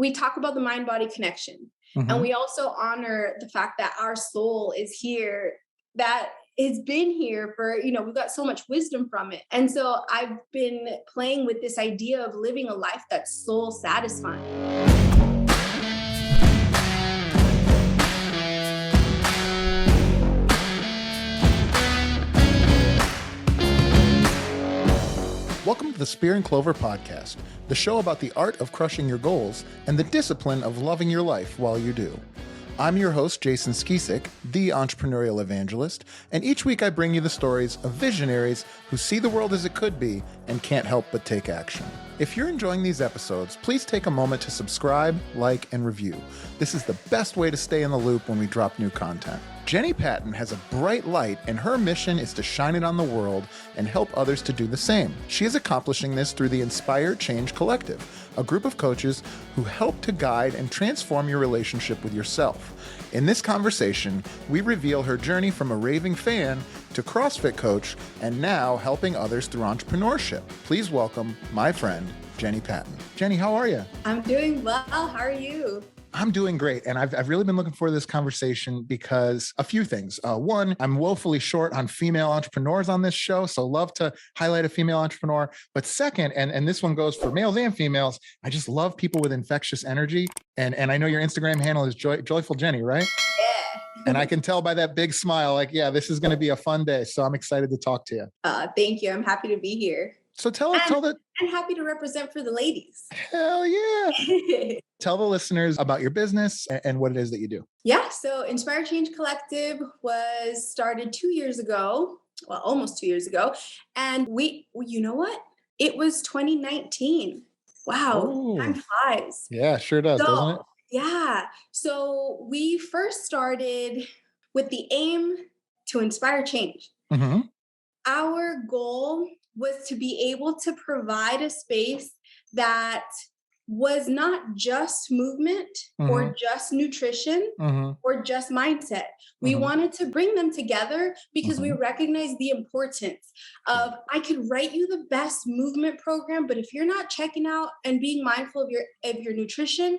we talk about the mind-body connection. And we also honor the fact that our soul is here, that it's been here for, we've got so much wisdom from it. And so I've been playing with this idea of living a life that's soul satisfying. Welcome to the Spear and Clover podcast, the show about the art of crushing your goals and the discipline of loving your life while you do. I'm your host, Jason Skisick, the entrepreneurial evangelist, and each week I bring you the stories of visionaries who see the world as it could be and can't help but take action. If you're enjoying these episodes, please take a moment to subscribe, like, and review. This is the best way to stay in the loop when we drop new content. Jenny Patton has a bright light, and her mission is to shine it on the world and help others to do the same. She is accomplishing this through the Inspire Change Collective, a group of coaches who help to guide and transform your relationship with yourself. In this conversation, we reveal her journey from a raving fan to CrossFit coach and now helping others through entrepreneurship. Please welcome my friend, Jenny Patton. Jenny, how are you? I'm doing well. How are you? I'm doing great. And I've really been looking forward to this conversation because a few things. One, I'm woefully short on female entrepreneurs on this show, so love to highlight a female entrepreneur. But second, and this one goes for males and females, I just love people with infectious energy. And I know your Instagram handle is Joyful Jenny, right? Yeah. And I can tell by that big smile, like, yeah, this is going to be a fun day. So I'm excited to talk to you. Thank you. I'm happy to be here. So tell the I'm happy to represent for the ladies. Hell yeah. Tell the listeners about your business and what it is that you do. Yeah. So Inspire Change Collective was started 2 years ago. Well, almost 2 years ago. And you know what? It was 2019. Wow. Ooh. Time flies. Yeah, sure does, doesn't it? Yeah. So we first started with the aim to inspire change. Mm-hmm. Our goal was to be able to provide a space that was not just movement or just nutrition or just mindset. We wanted to bring them together because we recognize the importance of, I could write you the best movement program, but if you're not checking out and being mindful of your nutrition,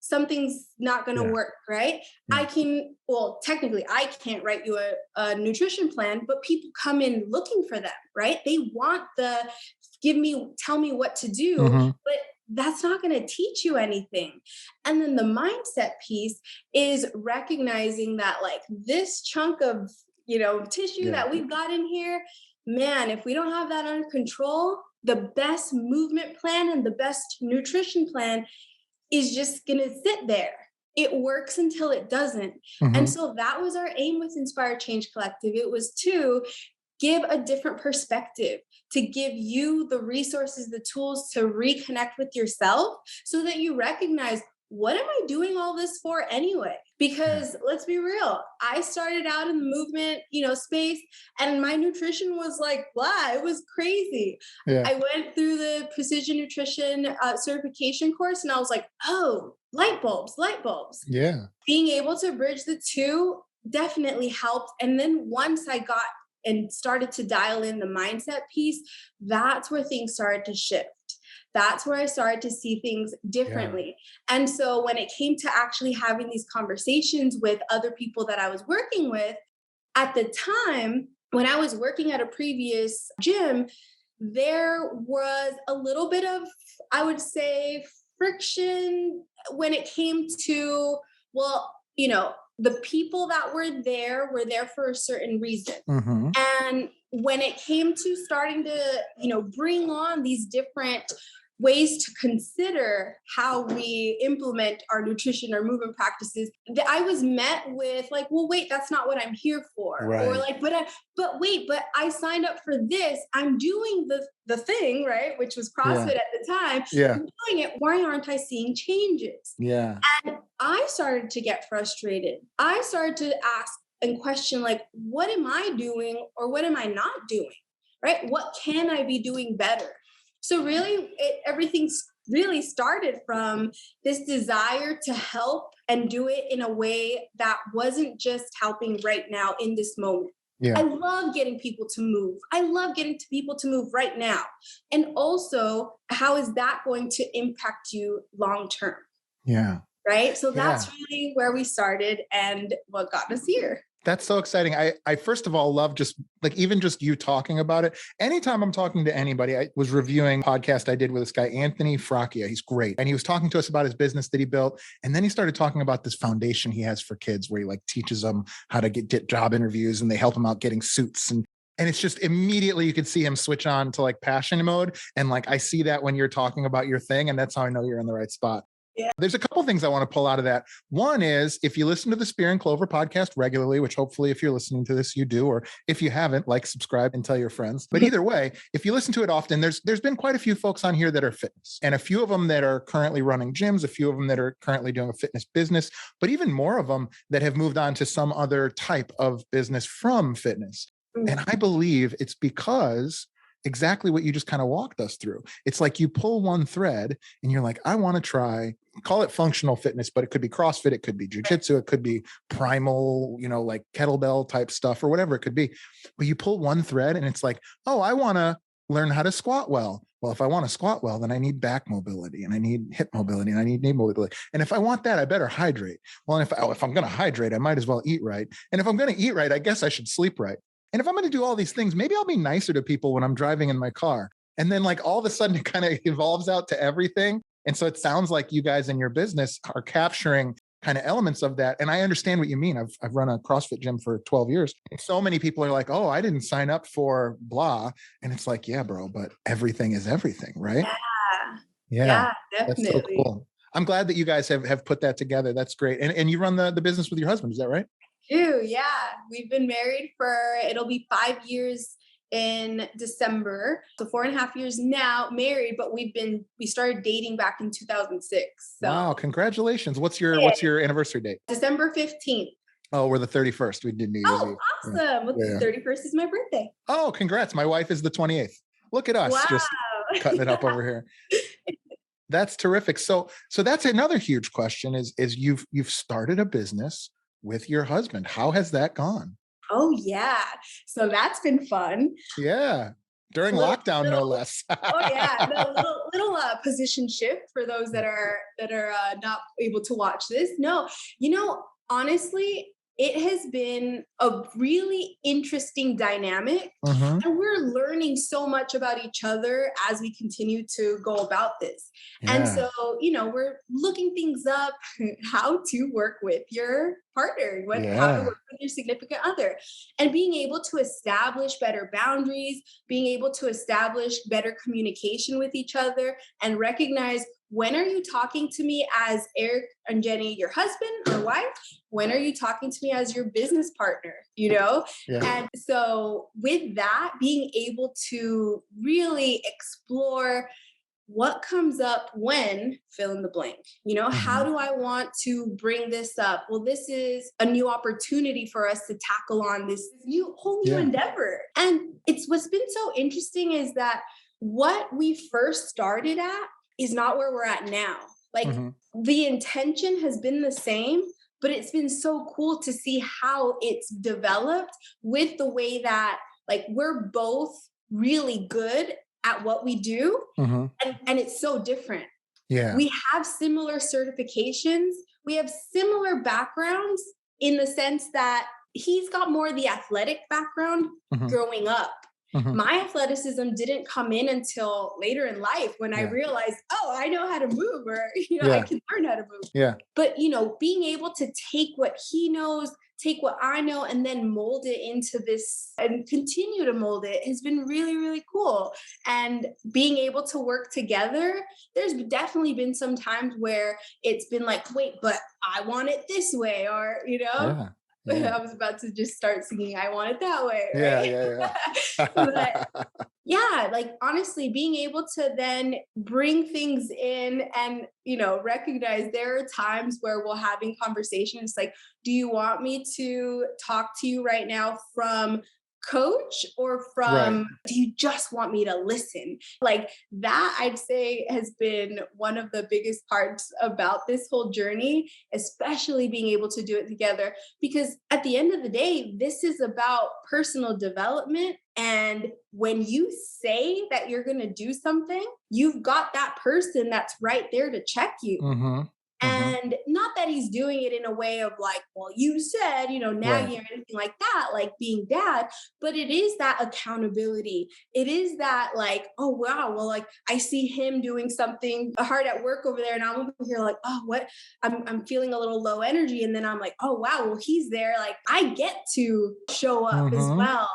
something's not going to work, right? Technically I can't write you a nutrition plan, but people come in looking for them, right? They want tell me what to do, but that's not going to teach you anything. And then the mindset piece is recognizing that like this chunk of, tissue that we've got in here, man, if we don't have that under control, the best movement plan and the best nutrition plan is just going to sit there. It works until it doesn't. And so that was our aim with Inspire Change Collective. It was to give a different perspective, to give you the resources, the tools to reconnect with yourself so that you recognize, what am I doing all this for anyway? Because let's be real, I started out in the movement, space, and my nutrition was like, blah, it was crazy. Yeah. I went through the precision nutrition certification course and I was like, oh, light bulbs. Yeah. Being able to bridge the two definitely helped. And then once I got and started to dial in the mindset piece, that's where things started to shift. That's where I started to see things differently. Yeah. And so when it came to actually having these conversations with other people that I was working with, at the time, when I was working at a previous gym, there was a little bit of, I would say, friction when it came to, the people that were there for a certain reason. And when it came to starting to, bring on these different ways to consider how we implement our nutrition or movement practices, I was met with like, well, wait, that's not what I'm here for. Right. Or like, but I signed up for this. I'm doing the thing, right? Which was CrossFit at the time. Yeah. I'm doing it. Why aren't I seeing changes? Yeah. And I started to get frustrated. I started to ask and question, like, what am I doing or what am I not doing? Right? What can I be doing better? So really, everything really started from this desire to help and do it in a way that wasn't just helping right now in this moment. Yeah. I love getting people to move. I love getting people to move right now. And also, how is that going to impact you long term? Yeah. Right. So that's really where we started and what got us here. That's so exciting. I first of all love just like even just you talking about it. Anytime I'm talking to anybody, I was reviewing a podcast I did with this guy, Anthony Fracchia. He's great. And he was talking to us about his business that he built. And then he started talking about this foundation he has for kids where he like teaches them how to get job interviews and they help them out getting suits. And it's just immediately you could see him switch on to like passion mode. And like I see that when you're talking about your thing. And that's how I know you're in the right spot. Yeah. There's a couple things I want to pull out of that. One is if you listen to the Spear and Clover podcast regularly, which hopefully if you're listening to this, you do, or if you haven't, like, subscribe and tell your friends. But either way, if you listen to it often, there's been quite a few folks on here that are fitness and a few of them that are currently running gyms, a few of them that are currently doing a fitness business, but even more of them that have moved on to some other type of business from fitness. And I believe it's because exactly what you just kind of walked us through. It's like you pull one thread and you're like, I want to try, call it functional fitness, but it could be CrossFit, it could be jujitsu, it could be primal, like kettlebell type stuff or whatever it could be. But you pull one thread and it's like, oh, I want to learn how to squat well. Well, if I want to squat well, then I need back mobility and I need hip mobility and I need knee mobility. And if I want that, I better hydrate. Well, and if I'm going to hydrate, I might as well eat right. And if I'm going to eat right, I guess I should sleep right. And if I'm going to do all these things, maybe I'll be nicer to people when I'm driving in my car. And then like all of a sudden it kind of evolves out to everything. And so it sounds like you guys in your business are capturing kind of elements of that. And I understand what you mean. I've run a CrossFit gym for 12 years. So many people are like, oh, I didn't sign up for blah. And it's like, yeah, bro, but everything is everything, right? Yeah, definitely. That's so cool. I'm glad that you guys have put that together. That's great. And you run the business with your husband, is that right? Yeah. We've been married it'll be 5 years in December. So 4.5 years now married, but we started dating back in 2006. So. Wow. Congratulations. What's your anniversary date? December 15th. Oh, we're the 31st. We did New Year's Eve. Awesome. Well, the 31st is my birthday. Oh, congrats. My wife is the 28th. Look at us. Wow. Just cutting it up over here. That's terrific. So that's another huge question is you've started a business with your husband. How has that gone? Oh yeah. So that's been fun. Yeah. During lockdown, no less. Little position shift for those that are not able to watch this. No, honestly, it has been a really interesting dynamic. And we're learning so much about each other as we continue to go about this. Yeah. And so, we're looking things up, how to work with your partner, how to work with your significant other, and being able to establish better boundaries, being able to establish better communication with each other and recognize, when are you talking to me as Eric and Jenny, your husband or wife? When are you talking to me as your business partner? Yeah. And so with that, being able to really explore what comes up when fill in the blank, how do I want to bring this up? Well, this is a new opportunity for us to tackle on this whole new endeavor. And what's been so interesting is that what we first started at is not where we're at now. Like the intention has been the same, but it's been so cool to see how it's developed with the way that like we're both really good at what we do. And it's so different. Yeah. We have similar certifications. We have similar backgrounds in the sense that he's got more of the athletic background growing up. My athleticism didn't come in until later in life when I realized, I know how to move, or, I can learn how to move. Yeah. But, being able to take what he knows, take what I know, and then mold it into this and continue to mold it has been really, really cool. And being able to work together, there's definitely been some times where it's been like, wait, but I want it this way, or, I was about to just start singing I Want It That Way. Right? But like honestly, being able to then bring things in and, recognize there are times where we're having conversations like, do you want me to talk to you right now from coach or from do you just want me to listen? Like that, I'd say, has been one of the biggest parts about this whole journey, especially being able to do it together, because at the end of the day, this is about personal development. And when you say that you're going to do something, you've got that person that's right there to check you. And not that he's doing it in a way of like, well, you said, nagging or anything like that, like being dad, but it is that accountability. It is that like, oh, wow. Well, like I see him doing something hard at work over there and I'm over here like, oh, what? I'm feeling a little low energy. And then I'm like, oh, wow. Well, he's there. Like I get to show up as well.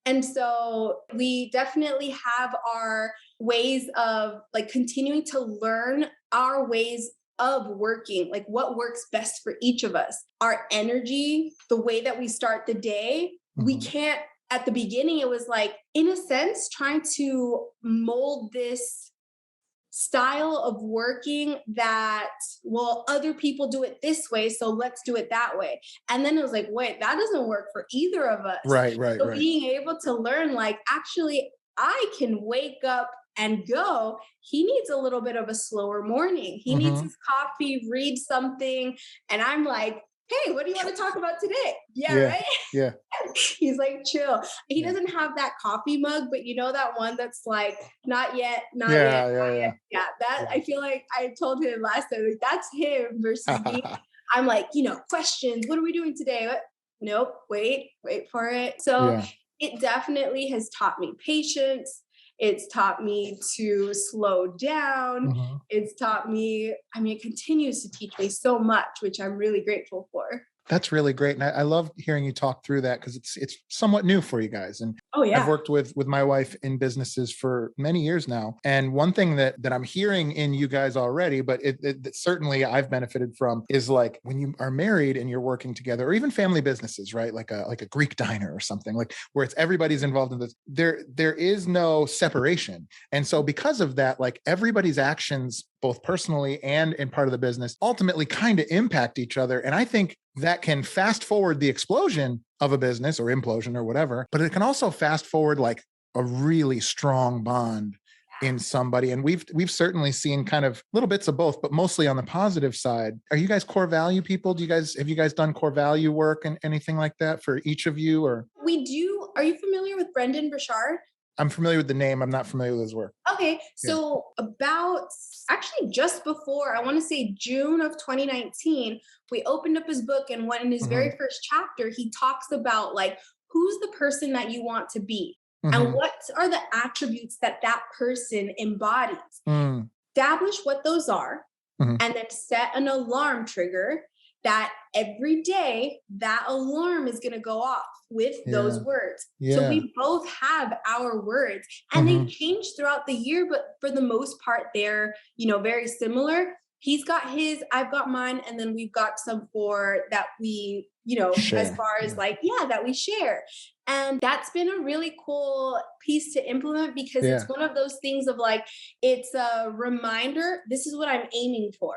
And so we definitely have our ways of like continuing to learn our ways of working, like what works best for each of us. Our energy, the way that we start the day, we can't, at the beginning, it was like, in a sense, trying to mold this style of working that, well, other people do it this way, so let's do it that way. And then it was like, wait, that doesn't work for either of us. Right. So being able to learn, like, actually, I can wake up and go. He needs a little bit of a slower morning. He needs his coffee, read something. And I'm like, hey, what do you want to talk about today? Yeah. Right? Yeah. He's like, chill. He doesn't have that coffee mug, but that one that's like, not yet, not yet. Yeah, that I feel like I told him last time, like, that's him versus me. I'm like, questions. What are we doing today? What? Nope. Wait for it. So it definitely has taught me patience. It's taught me to slow down. It's taught me, it continues to teach me so much, which I'm really grateful for. That's really great. And I love hearing you talk through that because it's somewhat new for you guys. And I've worked with my wife in businesses for many years now. And one thing that I'm hearing in you guys already, but it certainly I've benefited from, is like when you are married and you're working together, or even family businesses, right? Like a Greek diner or something, like where it's everybody's involved in this. There is no separation. And so because of that, like everybody's actions, both personally and in part of the business, ultimately kind of impact each other. And I think that can fast forward the explosion of a business or implosion or whatever, but it can also fast forward like a really strong bond in somebody. And we've certainly seen kind of little bits of both, but mostly on the positive side. Are you guys core value people? Have you guys done core value work and anything like that for each of you? Or we do. Are you familiar with Brendan Burchard? I'm familiar with the name. I'm not familiar with his work. Okay. So about actually just before, I want to say June of 2019, we opened up his book, and in his very first chapter, he talks about like, who's the person that you want to be and what are the attributes that person embodies. Establish what those are and then set an alarm trigger that every day that alarm is going to go off with those words. So we both have our words, and they change throughout the year, but for the most part, they're, very similar. He's got his, I've got mine. And then we've got some that we, share. As far as that we share. And that's been a really cool piece to implement because it's one of those things of like, it's a reminder, this is what I'm aiming for.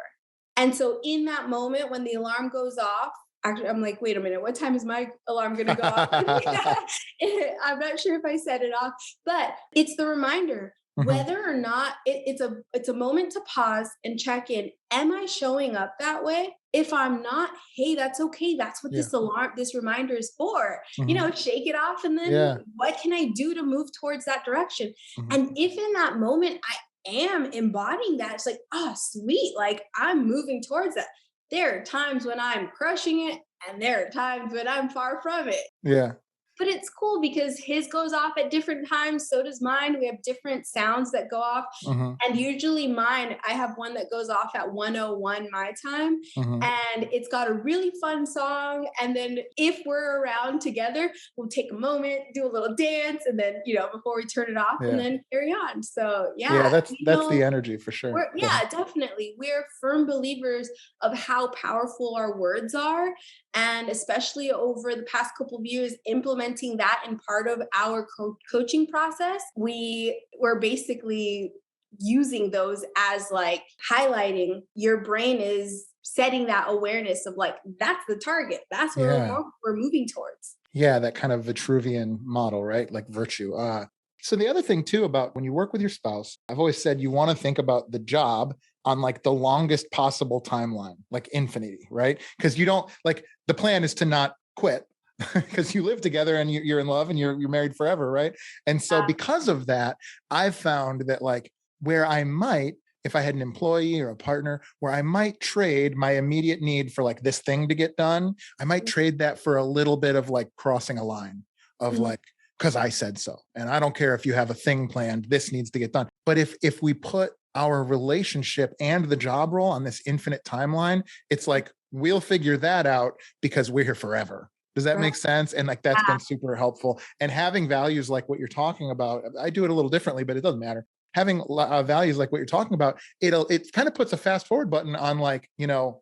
And so in that moment, when the alarm goes off, actually, I'm like, wait a minute, what time is my alarm going to go off? I'm not sure if I set it off, but it's the reminder, whether or not it's a moment to pause and check in. Am I showing up that way? If I'm not, hey, that's okay. That's what this reminder is for. Shake it off. And then what can I do to move towards that direction? And if in that moment I am embodying that, it's like, oh, sweet. Like I'm moving towards that. There are times when I'm crushing it and there are times when I'm far from it. Yeah. But it's cool because his goes off at different times. So does mine. We have different sounds that go off. And usually mine, I have one that goes off at 1:01 my time. And it's got a really fun song. And then if we're around together, we'll take a moment, do a little dance, and then, before we turn it off and then carry on. So that's the energy for sure. Definitely. We're firm believers of how powerful our words are. And especially over the past couple of years, implementing that in part of our coaching process, we're basically using those as like highlighting your brain is setting that awareness of like, that's the target. That's where we're moving towards. Yeah, that kind of Vitruvian model, right? Like virtue. So the other thing too about when you work with your spouse, I've always said you want to think about the job on like the longest possible timeline, like infinity, right? Because you don't like the plan is to not quit because you live together and you're in love and you're married forever, right? And so because of that, I've found that like where I might if I had an employee or a partner where I might trade my immediate need for like this thing to get done, I might trade that for a little bit of like crossing a line of like, because I said so. And I don't care if you have a thing planned, this needs to get done. But if we put our relationship and the job role on this infinite timeline, it's like, we'll figure that out because we're here forever. Does that make sense? And like, that's been super helpful. And having values like what you're talking about, I do it a little differently, but it doesn't matter. Having values like what you're talking about, it kind of puts a fast forward button on like,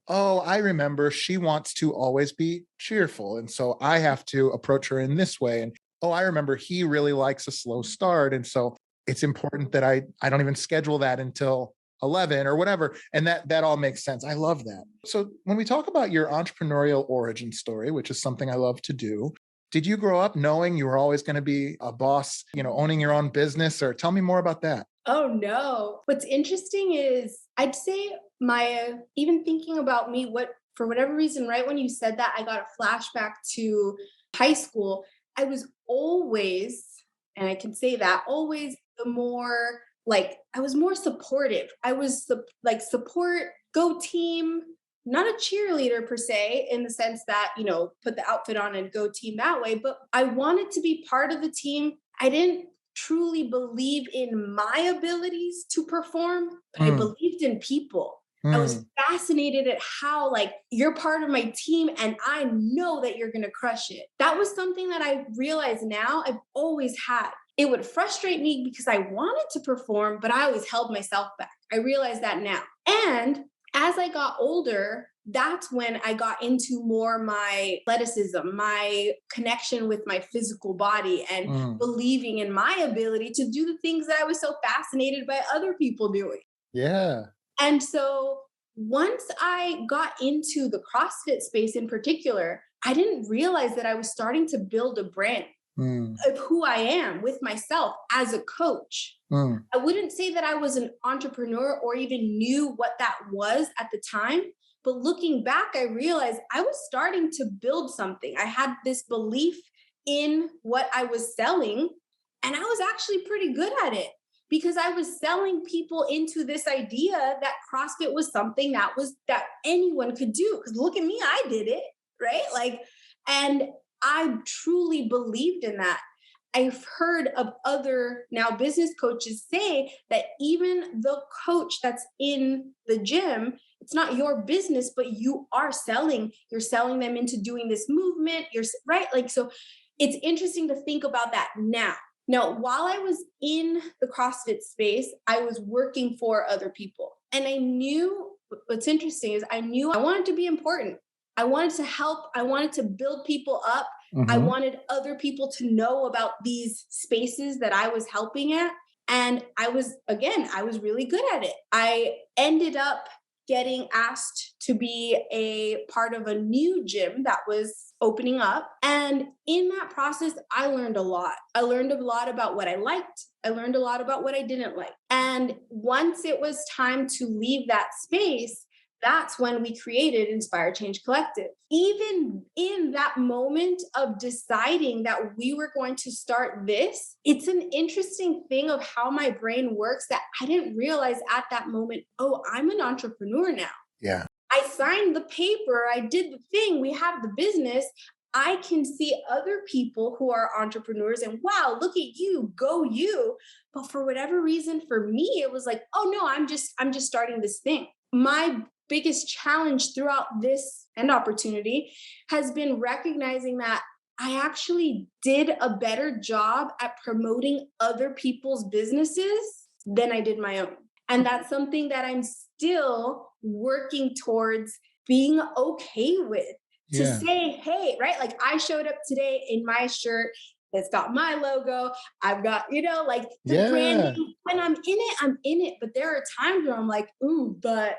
oh, I remember she wants to always be cheerful. And so I have to approach her in this way. And oh, I remember he really likes a slow start. And so it's important that I don't even schedule that until 11 or whatever. And that all makes sense. I love that. So when we talk about your entrepreneurial origin story, which is something I love to do, did you grow up knowing you were always going to be a boss, owning your own business? Or tell me more about that. Oh, no. What's interesting is I'd say even thinking about me, for whatever reason, right when you said that, I got a flashback to high school. I was always, and I can say that, always the more like, I was more supportive. I was like support, go team, not a cheerleader per se, in the sense that, put the outfit on and go team that way, but I wanted to be part of the team. I didn't truly believe in my abilities to perform, but I believed in people. I was fascinated at how like you're part of my team and I know that you're going to crush it. That was something that I realize now I've always had. It would frustrate me because I wanted to perform, but I always held myself back. I realize that now. And as I got older, that's when I got into more my athleticism, my connection with my physical body, and believing in my ability to do the things that I was so fascinated by other people doing. Yeah. And so once I got into the CrossFit space in particular, I didn't realize that I was starting to build a brand of who I am with myself as a coach. I wouldn't say that I was an entrepreneur or even knew what that was at the time. But looking back, I realized I was starting to build something. I had this belief in what I was selling, and I was actually pretty good at it because I was selling people into this idea that CrossFit was something that anyone could do. Because look at me, I did it, right? And I truly believed in that. I've heard of other now business coaches say that even the coach that's in the gym, it's not your business, but you're selling them into doing this movement. You're right. So it's interesting to think about that now. Now, while I was in the CrossFit space, I was working for other people. And I knew what's interesting is I knew I wanted to be important. I wanted to help. I wanted to build people up. I wanted other people to know about these spaces that I was helping at. And I was really good at it. I ended up getting asked to be a part of a new gym that was opening up. And in that process, I learned a lot. I learned a lot about what I liked. I learned a lot about what I didn't like. And once it was time to leave that space, that's when we created Inspire Change Collective. Even in that moment of deciding that we were going to start this, it's an interesting thing of how my brain works that I didn't realize at that moment, oh, I'm an entrepreneur now. Yeah. I signed the paper, I did the thing, we have the business. I can see other people who are entrepreneurs and wow, look at you, go you. But for whatever reason, for me, it was like, oh no, I'm just starting this thing. My biggest challenge throughout this and opportunity has been recognizing that I actually did a better job at promoting other people's businesses than I did my own. And that's something that I'm still working towards being okay with. To say, hey, right? Like I showed up today in my shirt that's got my logo. I've got, the branding. When I'm in it. But there are times where I'm like, ooh, but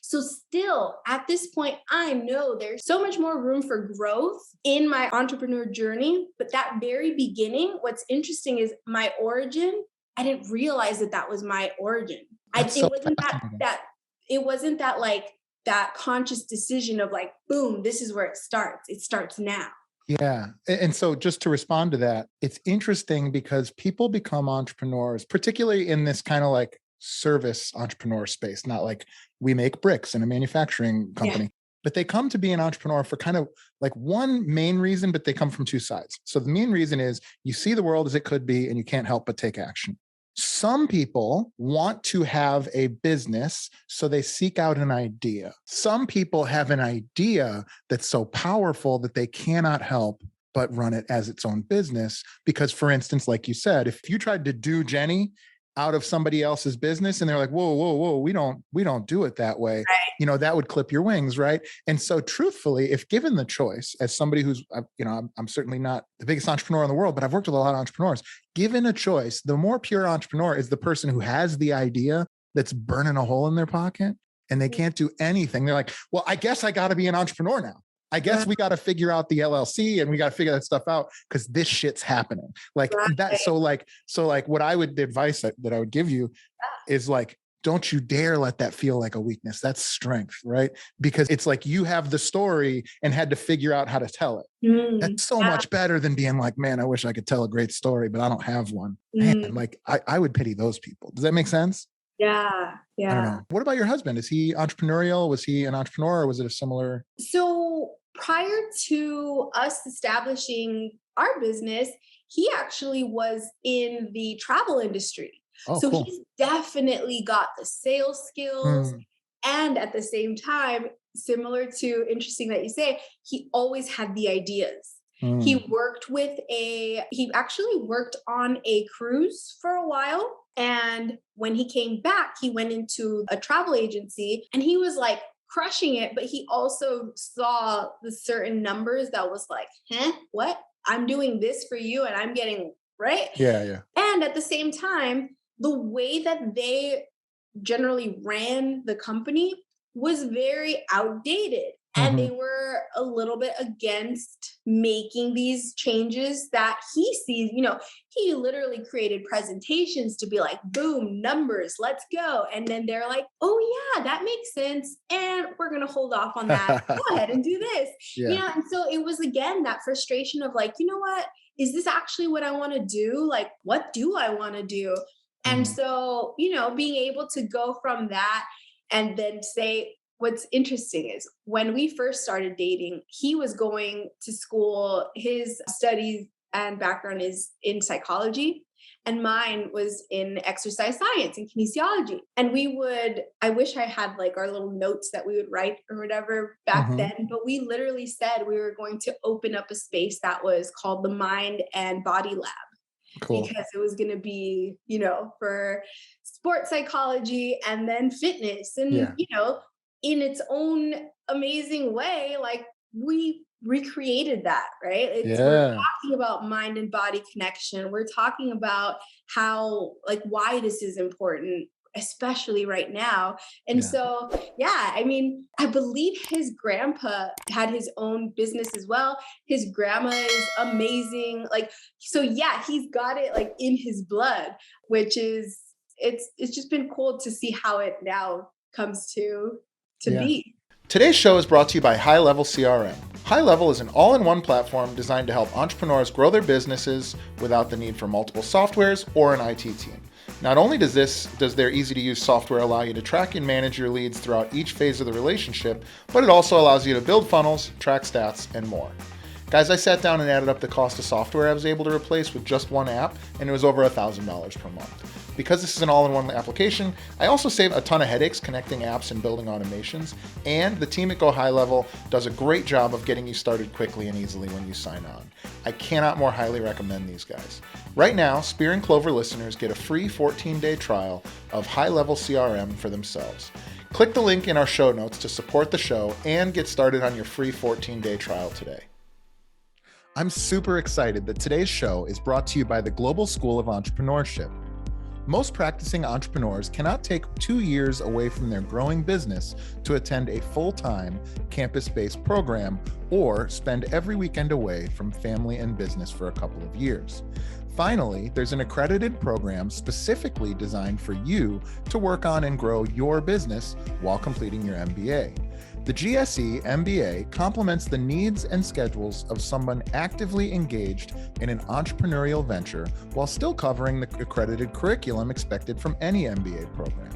so still at this point, I know there's so much more room for growth in my entrepreneur journey. But that very beginning, what's interesting is my origin. I didn't realize that was my origin. It wasn't that like that conscious decision of like, boom, this is where it starts. It starts now. Yeah. And so just to respond to that, it's interesting because people become entrepreneurs, particularly in this kind of like service entrepreneur space, not like we make bricks in a manufacturing company, but they come to be an entrepreneur for kind of like one main reason, but they come from two sides. So the main reason is you see the world as it could be and you can't help but take action. Some people want to have a business, so they seek out an idea. Some people have an idea that's so powerful that they cannot help but run it as its own business. Because, for instance, like you said, if you tried to do Jenny out of somebody else's business and they're like, whoa, we don't do it that way. Right. That would clip your wings. Right. And so truthfully, if given the choice, as somebody who's, I'm certainly not the biggest entrepreneur in the world, but I've worked with a lot of entrepreneurs. Given a choice, the more pure entrepreneur is the person who has the idea that's burning a hole in their pocket and they can't do anything. They're like, well, I guess I got to be an entrepreneur now. I guess we got to figure out the LLC and we got to figure that stuff out because this shit's happening. Like that. So what the advice that I would give you is like, don't you dare let that feel like a weakness. That's strength, right? Because it's like you have the story and had to figure out how to tell it. That's so much better than being like, man, I wish I could tell a great story, but I don't have one. Man, like I would pity those people. Does that make sense? Yeah. I don't know. What about your husband? Is he entrepreneurial? Was he an entrepreneur or was it a similar? So prior to us establishing our business, he actually was in the travel industry. Oh, so cool. He's definitely got the sales skills. And at the same time, similar to, interesting that you say, he always had the ideas. He actually worked on a cruise for a while. And when he came back, he went into a travel agency and he was like crushing it. But he also saw the certain numbers that was like, what? I'm doing this for you and I'm getting, right? Yeah. And at the same time, the way that they generally ran the company was very outdated. And they were a little bit against making these changes that he sees. He literally created presentations to be like, boom, numbers, let's go. And then they're like, oh yeah, that makes sense. And we're going to hold off on that. Go ahead and do this. And so it was, again, that frustration of like, you know what, is this actually what I want to do? Like, what do I want to do? And so, being able to go from that and then say, what's interesting is when we first started dating, he was going to school. His studies and background is in psychology, and mine was in exercise science and kinesiology. And I wish I had like our little notes that we would write or whatever back then, but we literally said we were going to open up a space that was called the Mind and Body Lab. Cool. Because it was going to be, for sports psychology and then fitness and, in its own amazing way, like we recreated that, right? We're talking about mind and body connection. We're talking about how, like, why this is important, especially right now. And so, I believe his grandpa had his own business as well. His grandma is amazing. He's got it like in his blood, which is, it's just been cool to see how it now comes to be. Today's show is brought to you by HighLevel CRM. HighLevel is an all-in-one platform designed to help entrepreneurs grow their businesses without the need for multiple softwares or an IT team. Not only does their easy-to-use software allow you to track and manage your leads throughout each phase of the relationship, but it also allows you to build funnels, track stats, and more. Guys, I sat down and added up the cost of software I was able to replace with just one app, and it was over $1,000 per month. Because this is an all-in-one application, I also save a ton of headaches connecting apps and building automations, and the team at Go HighLevel does a great job of getting you started quickly and easily when you sign on. I cannot more highly recommend these guys. Right now, Spear and Clover listeners get a free 14-day trial of HighLevel CRM for themselves. Click the link in our show notes to support the show and get started on your free 14-day trial today. I'm super excited that today's show is brought to you by the Global School of Entrepreneurship. Most practicing entrepreneurs cannot take 2 years away from their growing business to attend a full-time campus-based program or spend every weekend away from family and business for a couple of years. Finally, there's an accredited program specifically designed for you to work on and grow your business while completing your MBA. The GSE MBA complements the needs and schedules of someone actively engaged in an entrepreneurial venture while still covering the accredited curriculum expected from any MBA program.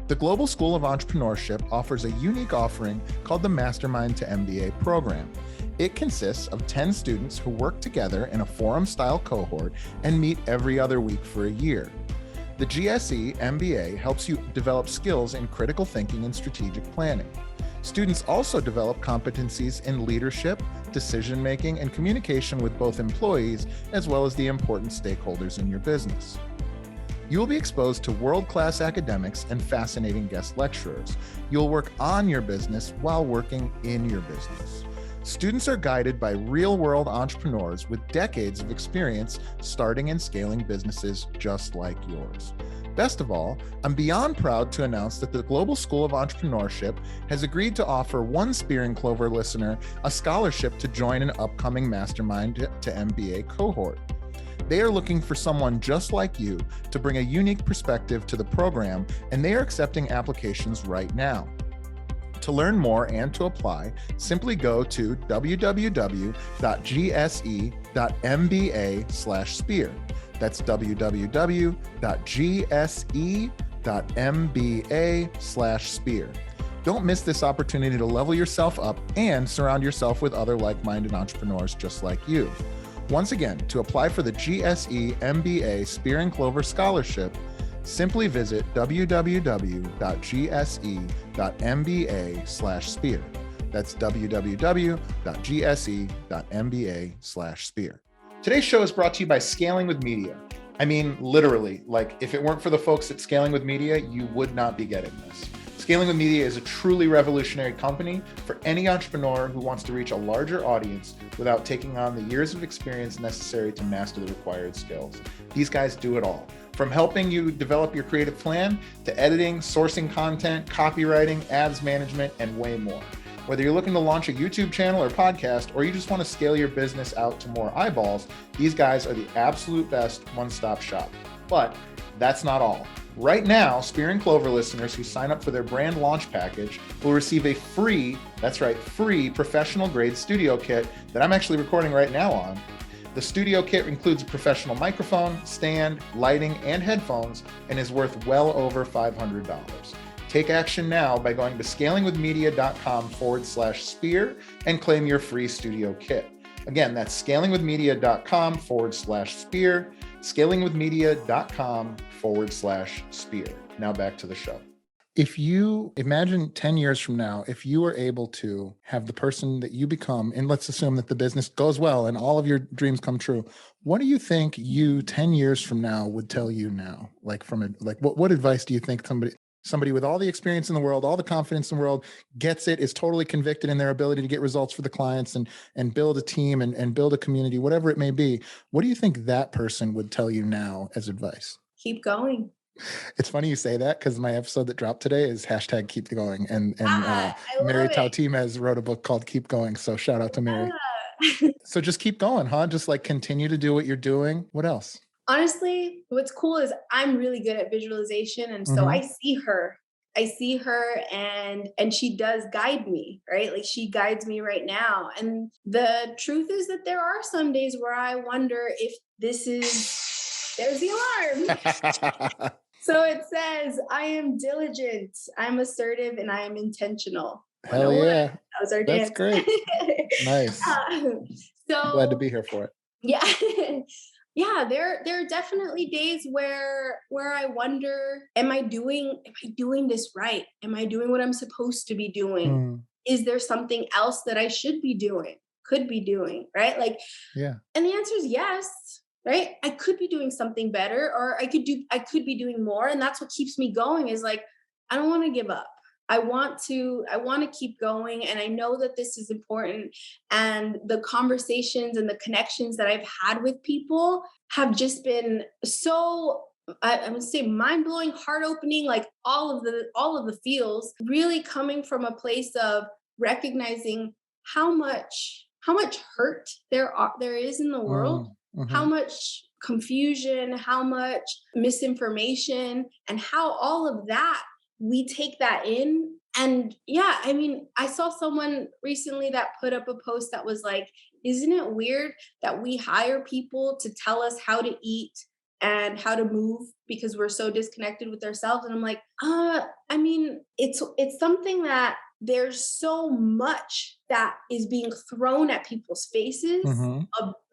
The Global School of Entrepreneurship offers a unique offering called the Mastermind to MBA program. It consists of 10 students who work together in a forum-style cohort and meet every other week for a year. The GSE MBA helps you develop skills in critical thinking and strategic planning. Students also develop competencies in leadership, decision-making, and communication with both employees as well as the important stakeholders in your business. You will be exposed to world-class academics and fascinating guest lecturers. You'll work on your business while working in your business. Students are guided by real-world entrepreneurs with decades of experience starting and scaling businesses just like yours. Best of all, I'm beyond proud to announce that the Global School of Entrepreneurship has agreed to offer one Spear and Clover listener a scholarship to join an upcoming Mastermind to MBA cohort. They are looking for someone just like you to bring a unique perspective to the program, and they are accepting applications right now. To learn more and to apply, simply go to www.gse.mba/spear. That's www.gse.mba/spear. Don't miss this opportunity to level yourself up and surround yourself with other like-minded entrepreneurs just like you. Once again, to apply for the GSE MBA Spear and Clover Scholarship, simply visit www.gse.mba/spear. That's www.gse.mba/spear. Today's show is brought to you by Scaling with Media. I mean, literally, like if it weren't for the folks at Scaling with Media, you would not be getting this. Scaling with Media is a truly revolutionary company for any entrepreneur who wants to reach a larger audience without taking on the years of experience necessary to master the required skills. These guys do it all. From helping you develop your creative plan to editing, sourcing content, copywriting, ads management, and way more. Whether you're looking to launch a YouTube channel or podcast, or you just want to scale your business out to more eyeballs, these guys are the absolute best one-stop shop. But that's not all. Right now, Spear and Clover listeners who sign up for their brand launch package will receive a free professional grade studio kit that I'm actually recording right now on. The studio kit includes a professional microphone, stand, lighting, and headphones, and is worth well over $500. Take action now by going to scalingwithmedia.com/spear and claim your free studio kit. Again, that's scalingwithmedia.com/spear, scalingwithmedia.com/spear. Now back to the show. If you imagine 10 years from now, if you were able to have the person that you become, and let's assume that the business goes well and all of your dreams come true, what do you think you 10 years from now would tell you now? What advice do you think somebody with all the experience in the world, all the confidence in the world, gets it, is totally convicted in their ability to get results for the clients and build a team and build a community, whatever it may be. What do you think that person would tell you now as advice? Keep going. It's funny you say that because my episode that dropped today is #keep going. And Mary Tautimez wrote a book called Keep Going. So shout out to Mary. So just keep going, huh? Just like continue to do what you're doing. What else? Honestly, what's cool is I'm really good at visualization. And so I see her and she does guide me, right? Like she guides me right now. And the truth is that there are some days where I wonder if there's the alarm. So it says, I am diligent, I'm assertive, and I am intentional. Hell yeah. That was our dance. That's great. Nice. So glad to be here for it. Yeah. Yeah, there are definitely days where I wonder, am I doing this right? Am I doing what I'm supposed to be doing? Is there something else that I should be doing, could be doing, right? Like, yeah. And the answer is yes, right? I could be doing something better, or I could be doing more. And that's what keeps me going, is like, I don't want to give up. I want to keep going. And I know that this is important. And the conversations and the connections that I've had with people have just been so, I would say, mind-blowing, heart-opening, like all of the feels, really coming from a place of recognizing how much hurt there is in the world, how much confusion, how much misinformation, and how all of that, we take that in And yeah, I mean, I saw someone recently that put up a post that was like, isn't it weird that we hire people to tell us how to eat and how to move because we're so disconnected with ourselves? And I'm like, I mean, it's something that there's so much that is being thrown at people's faces Mm-hmm.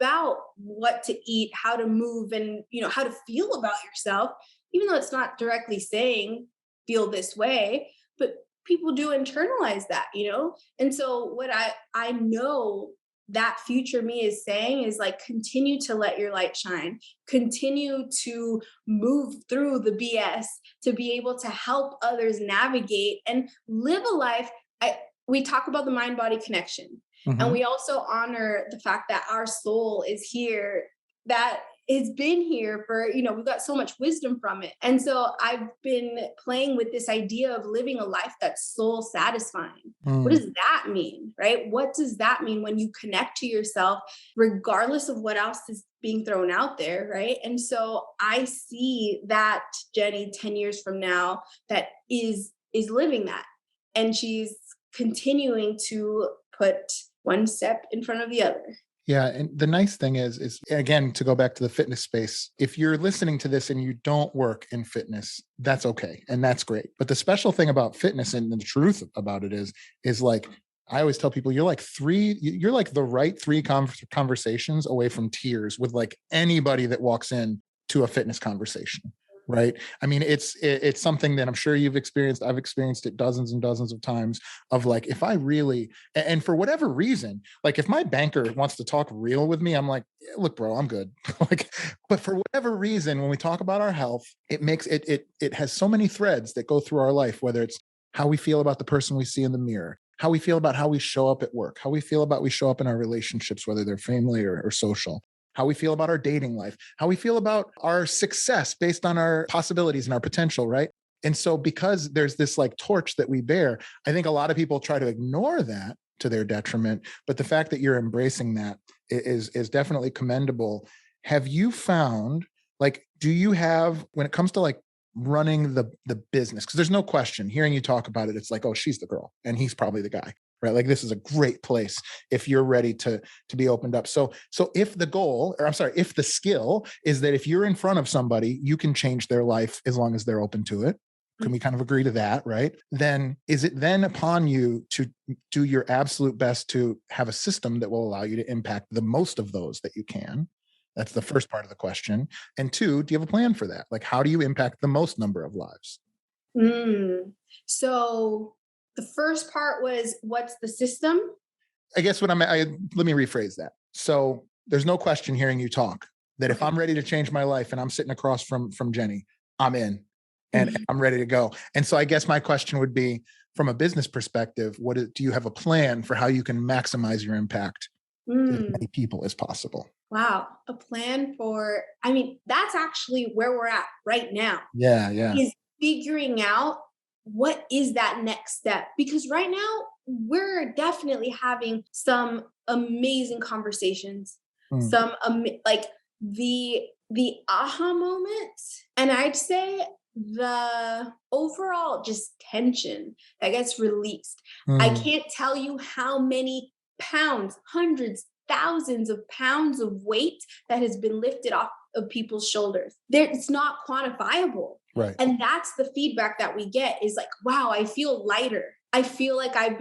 about what to eat, how to move, and how to feel about yourself, even though it's not directly saying feel this way, but people do internalize that. And so what I know that future me is saying is like, continue to let your light shine, continue to move through the BS to be able to help others navigate and live a life. We talk about the mind body connection, and Mm-hmm. we also honor the fact that our soul is here, that it's been here for, we've got so much wisdom from it. And so I've been playing with this idea of living a life that's soul satisfying. What does that mean, right? What does that mean when you connect to yourself, regardless of what else is being thrown out there, right? And so I see that Jenny 10 years from now that is living that. And she's continuing to put one step in front of the other. Yeah. And the nice thing is again, to go back to the fitness space, if you're listening to this and you don't work in fitness, that's okay. And that's great. But the special thing about fitness and the truth about it is like, I always tell people you're like the right three conversations away from tears with like anybody that walks in to a fitness conversation. Right. I mean, it's something that I'm sure you've experienced. I've experienced it dozens and dozens of times of like, if I really, and for whatever reason, like if my banker wants to talk real with me, I'm like, yeah, look, bro, I'm good. Like, but for whatever reason, when we talk about our health, it makes it has so many threads that go through our life, whether it's how we feel about the person we see in the mirror, how we feel about how we show up at work, how we feel about we show up in our relationships, whether they're family or social, how we feel about our dating life, how we feel about our success based on our possibilities and our potential, right? And so because there's this like torch that we bear, I think a lot of people try to ignore that to their detriment. But the fact that you're embracing that is definitely commendable. Have you found, like, do you have, when it comes to like running the business, because there's no question, hearing you talk about it, it's like, oh, she's the girl and he's probably the guy. Right. Like this is a great place if you're ready to be opened up. So if the goal, or I'm sorry, if the skill is that if you're in front of somebody, you can change their life as long as they're open to it. Can we kind of agree to that? Right. Then is it then upon you to do your absolute best to have a system that will allow you to impact the most of those that you can? That's the first part of the question. And two, do you have a plan for that? Like, how do you impact the most number of lives? So the first part was, what's the system? I guess let me rephrase that. So there's no question hearing you talk that if I'm ready to change my life and I'm sitting across from Jenny, I'm in and I'm ready to go. And so I guess my question would be, from a business perspective, do you have a plan for how you can maximize your impact to as many people as possible? Wow. A plan for, I mean, that's actually where we're at right now. Yeah. Yeah. Is figuring out what is that next step. Because right now we're definitely having some amazing conversations, some like the aha moments. And I'd say the overall just tension that gets released. I can't tell you how many pounds, hundreds, thousands of pounds of weight that has been lifted off of people's shoulders. It's not quantifiable. Right. And that's the feedback that we get is like, wow, I feel lighter. I feel like I've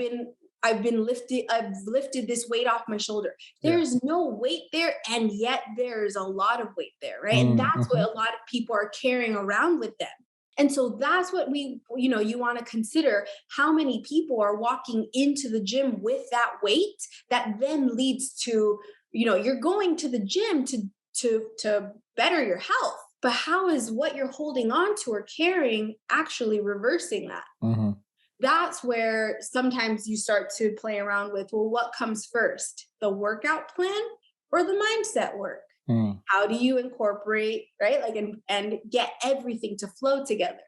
lifted this weight off my shoulder. There's no weight there, and yet there's a lot of weight there, right? And that's what a lot of people are carrying around with them. And so that's what you want to consider, how many people are walking into the gym with that weight that then leads to, you're going to the gym to better your health. But how is what you're holding on to or carrying actually reversing that? That's where sometimes you start to play around with, well, what comes first, the workout plan or the mindset work? How do you incorporate, right? Like, and get everything to flow together.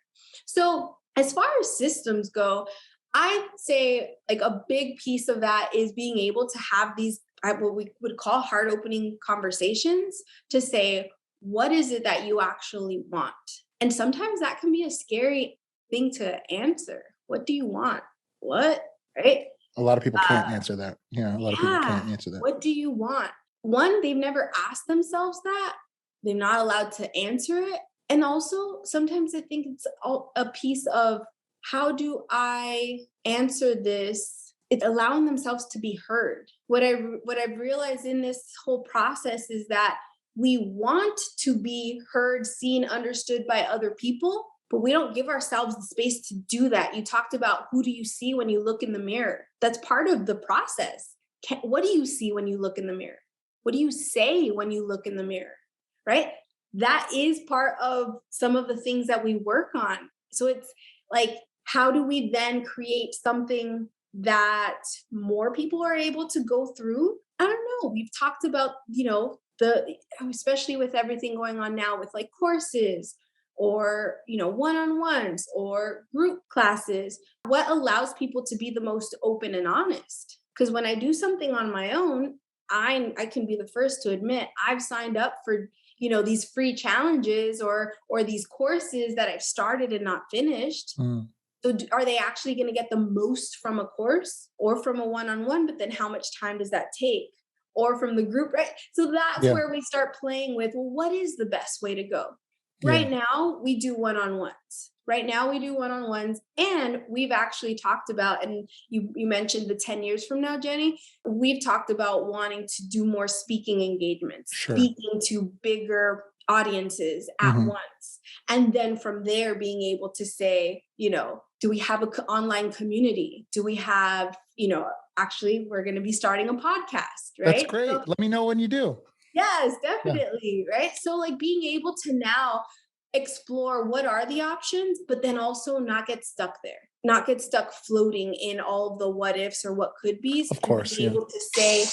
So as far as systems go, I'd say like a big piece of that is being able to have these, what we would call heart opening conversations to say, what is it that you actually want? And sometimes that can be a scary thing to answer. What do you want? what? Right? A lot of people can't answer that. Yeah, a lot of people can't answer that. What do you want? One, they've never asked themselves that. They're not allowed to answer it. And also, sometimes I think it's a piece of, how do I answer this? It's allowing themselves to be heard. What I've realized in this whole process is that we want to be heard, seen, understood by other people, but we don't give ourselves the space to do that. You talked about, who do you see when you look in the mirror? That's part of the process. What do you see when you look in the mirror? What do you say when you look in the mirror? Right? That is part of some of the things that we work on. So it's like, how do we then create something that more people are able to go through? I don't know. We've talked about, especially with everything going on now with like courses or, one-on-ones or group classes, what allows people to be the most open and honest? Because when I do something on my own, I can be the first to admit I've signed up for, these free challenges or these courses that I've started and not finished. So are they actually going to get the most from a course or from a one-on-one? But then how much time does that take? Or from the group, right? So that's where we start playing with, well, what is the best way to go? Right now, we do one-on-ones. And we've actually talked about, and you mentioned the 10 years from now, Jenny, we've talked about wanting to do more speaking engagements, speaking to bigger audiences at once. And then from there, being able to say, do we have an online community? Do we have, actually, we're going to be starting a podcast, right? That's great. So, let me know when you do. Yes, definitely. Yeah. Right. So like being able to now explore what are the options, but then also not get stuck there, not get stuck floating in all of the what ifs or what could be. Of course. Being able to say,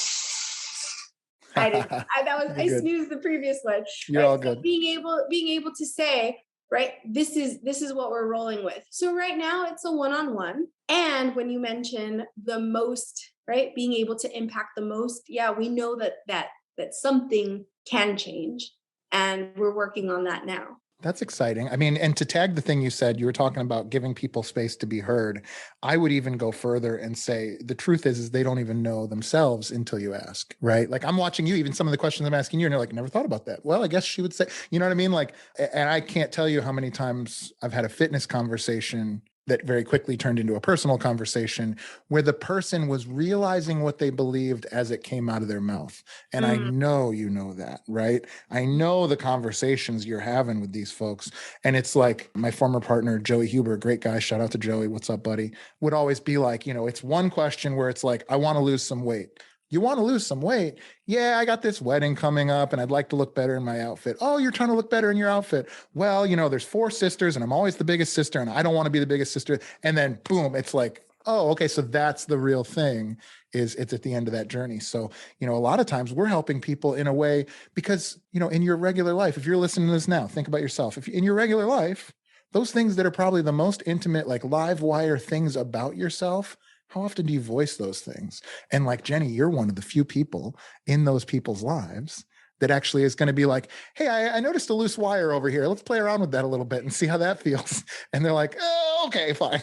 I snoozed the previous one. You're all good. So being able to say, right, this is what we're rolling with. So right now it's a one-on-one. And when you mention the most, right, being able to impact the most, we know that something can change, and we're working on that now. That's exciting. I mean, and to tag the thing you said, you were talking about giving people space to be heard. I would even go further and say the truth is they don't even know themselves until you ask, right? Like I'm watching you, even some of the questions I'm asking you, and you're like, never thought about that. Well, I guess she would say, you know what I mean? Like, and I can't tell you how many times I've had a fitness conversation that very quickly turned into a personal conversation where the person was realizing what they believed as it came out of their mouth. And I know you know that, right? I know the conversations you're having with these folks. And it's like my former partner, Joey Huber, great guy, shout out to Joey, what's up, buddy, would always be like, it's one question where it's like, I want to lose some weight. You want to lose some weight? Yeah, I got this wedding coming up and I'd like to look better in my outfit. Oh, you're trying to look better in your outfit. Well, there's 4 sisters and I'm always the biggest sister and I don't want to be the biggest sister. And then boom, it's like, oh, okay. So that's the real thing, is it's at the end of that journey. So, a lot of times we're helping people in a way because, in your regular life, if you're listening to this now, think about yourself. If in your regular life, those things that are probably the most intimate, like live wire things about yourself, how often do you voice those things? And like Jenny, you're one of the few people in those people's lives that actually is going to be like, hey, I noticed a loose wire over here. Let's play around with that a little bit and see how that feels. And they're like, oh, okay, fine.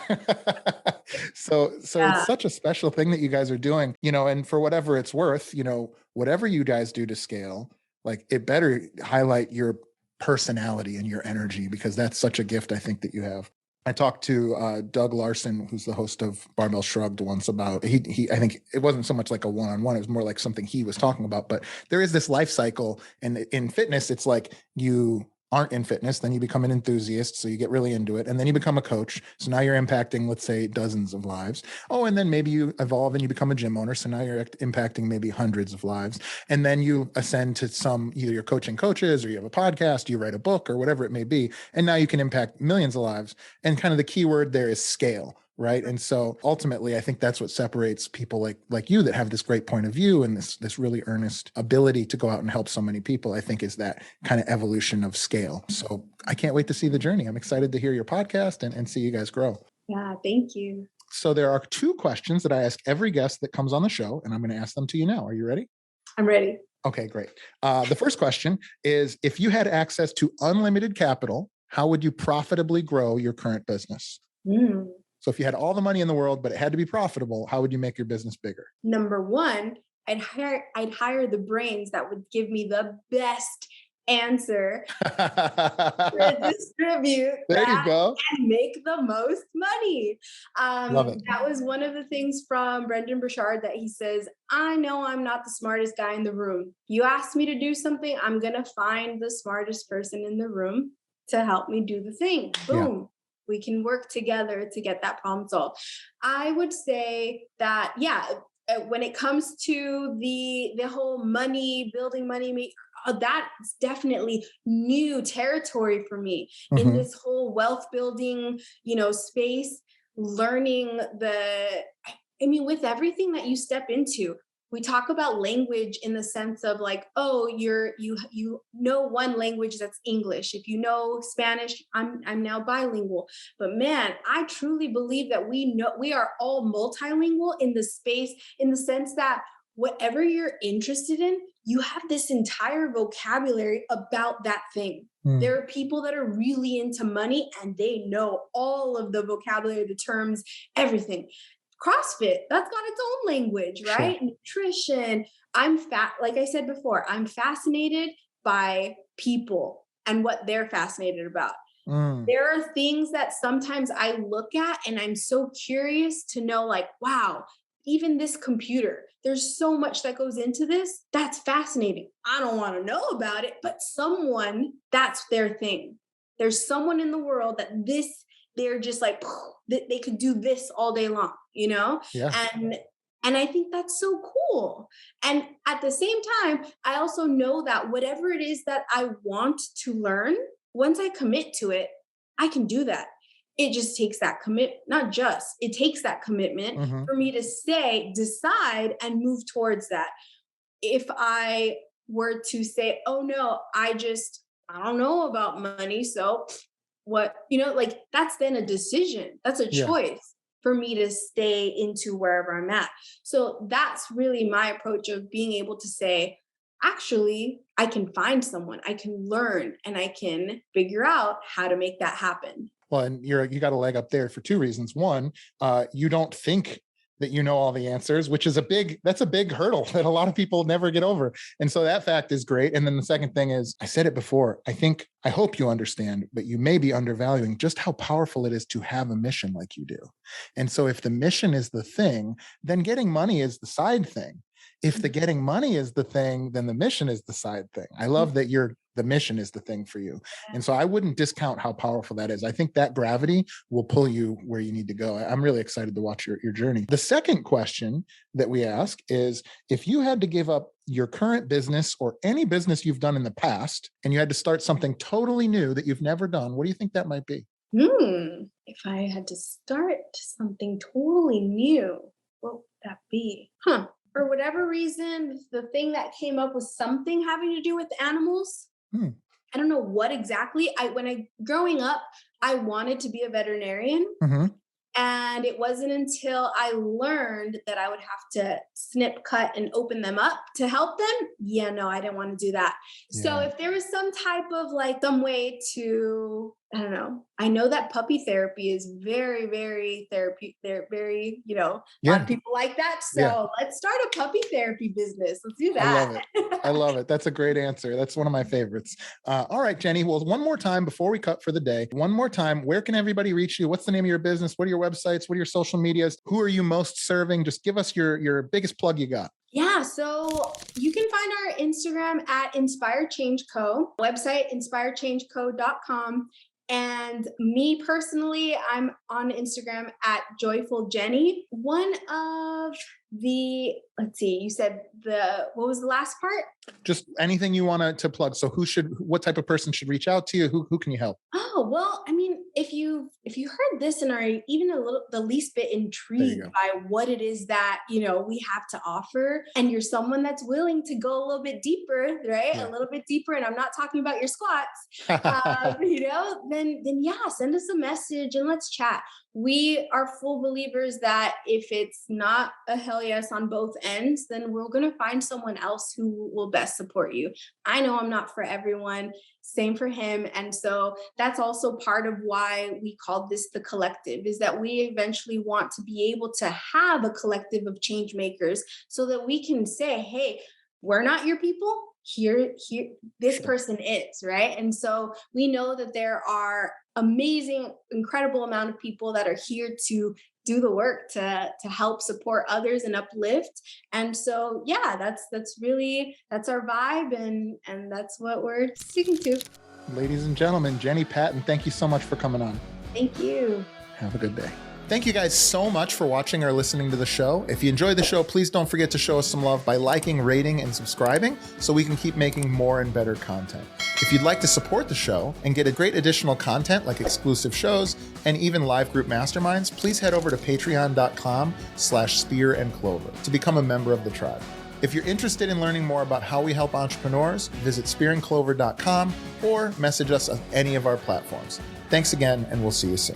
So it's such a special thing that you guys are doing, and for whatever it's worth, whatever you guys do to scale, like it better highlight your personality and your energy, because that's such a gift I think that you have. I talked to Doug Larson, who's the host of Barbell Shrugged, once about he. I think it wasn't so much like a one-on-one; it was more like something he was talking about. But there is this life cycle, and in fitness, it's like you aren't in fitness, then you become an enthusiast, so you get really into it, and then you become a coach. So now you're impacting, let's say, dozens of lives. Oh, and then maybe you evolve and you become a gym owner, so now you're impacting maybe hundreds of lives. And then you ascend to either you're coaching coaches, or you have a podcast, you write a book, or whatever it may be, and now you can impact millions of lives. And kind of the key word there is scale. Right. And so ultimately, I think that's what separates people like you that have this great point of view and this really earnest ability to go out and help so many people, I think, is that kind of evolution of scale. So I can't wait to see the journey. I'm excited to hear your podcast and see you guys grow. Yeah, thank you. So there are 2 questions that I ask every guest that comes on the show, and I'm going to ask them to you now. Are you ready? I'm ready. Okay, great. The first question is, if you had access to unlimited capital, how would you profitably grow your current business? So if you had all the money in the world, but it had to be profitable, how would you make your business bigger? Number one, I'd hire the brains that would give me the best answer to distribute There you that go. and make the most money. Love it. That was one of the things from Brendan Burchard that he says, I know I'm not the smartest guy in the room. You asked me to do something, I'm going to find the smartest person in the room to help me do the thing. Boom. Yeah. We can work together to get that problem solved. I would say that, when it comes to the whole building money, that's definitely new territory for me in this whole wealth building, space, learning with everything that you step into. We talk about language in the sense of like, oh, you know one language, that's English. If you know Spanish, I'm now bilingual. But man, I truly believe that we are all multilingual in the space, in the sense that whatever you're interested in, you have this entire vocabulary about that thing. There are people that are really into money and they know all of the vocabulary, the terms, everything. CrossFit, that's got its own language, right? Sure. Nutrition. Like I said before, I'm fascinated by people and what they're fascinated about. There are things that sometimes I look at and I'm so curious to know, like, wow, even this computer, there's so much that goes into this. That's fascinating. I don't want to know about it, but that's their thing. There's someone in the world that they're just like, they could do this all day long, Yeah. And I think that's so cool. And at the same time, I also know that whatever it is that I want to learn, once I commit to it, I can do that. It just takes that it takes that commitment for me to decide and move towards that. If I were to say, oh no, I don't know about money. So what, that's then a decision. That's a choice for me to stay into wherever I'm at. So that's really my approach of being able to say, actually, I can find someone, I can learn, and I can figure out how to make that happen. Well, and you got a leg up there for two reasons. One, you don't think that you know all the answers, which is that's a big hurdle that a lot of people never get over. And so that fact is great. And then the second thing is, I said it before, I hope you understand, but you may be undervaluing just how powerful it is to have a mission like you do. And so if the mission is the thing, then getting money is the side thing. If the getting money is the thing, then the mission is the side thing. I love that the mission is the thing for you. And so I wouldn't discount how powerful that is. I think that gravity will pull you where you need to go. I'm really excited to watch your journey. The second question that we ask is, if you had to give up your current business or any business you've done in the past, and you had to start something totally new that you've never done, what do you think that might be? If I had to start something totally new, what would that be? For whatever reason, the thing that came up was something having to do with animals. I don't know what exactly. Growing up, I wanted to be a veterinarian. And it wasn't until I learned that I would have to snip, cut, and open them up to help them. Yeah, no, I didn't want to do that. Yeah. So if there was some type of some way to, I don't know. I know that puppy therapy is very, very therapy. They're very, a lot of people like that. So let's start a puppy therapy business. Let's do that. I love it. I love it. That's a great answer. That's one of my favorites. All right, Jenny. Well, one more time before we cut for the day, where can everybody reach you? What's the name of your business? What are your websites? What are your social medias? Who are you most serving? Just give us your biggest plug you got. Yeah, so you can find our Instagram at Inspire Change Co. Website, inspirechangeco.com. And me personally, I'm on Instagram at Joyful Jenny. One of the, let's see, you said what was the last part? Just anything you want to plug. So what type of person should reach out to you? Who can you help? Oh, well, I mean, if you heard this and are even the least bit intrigued by what it is that, we have to offer, and you're someone that's willing to go a little bit deeper, right? Yeah. A little bit deeper. And I'm not talking about your squats, then send us a message and let's chat. we are full believers that if it's not a hell yes on both ends, then we're going to find someone else who will best support you. I know I'm not for everyone, same for him. And so that's also part of why we called this the collective, is that we eventually want to be able to have a collective of change makers so that we can say, hey, we're not your people. Here, this person is, right? And so we know that there are amazing, incredible amount of people that are here to do the work to help support others and uplift. And so yeah, that's our vibe, and that's what we're sticking to. Ladies and gentlemen, Jenny, Patton, thank you so much for coming on. Thank you. Have a good day. Thank you guys so much for watching or listening to the show. If you enjoyed the show, please don't forget to show us some love by liking, rating, and subscribing so we can keep making more and better content. If you'd like to support the show and get a great additional content like exclusive shows and even live group masterminds, please head over to patreon.com/Spear and Clover to become a member of the tribe. If you're interested in learning more about how we help entrepreneurs, visit spearandclover.com or message us on any of our platforms. Thanks again, and we'll see you soon.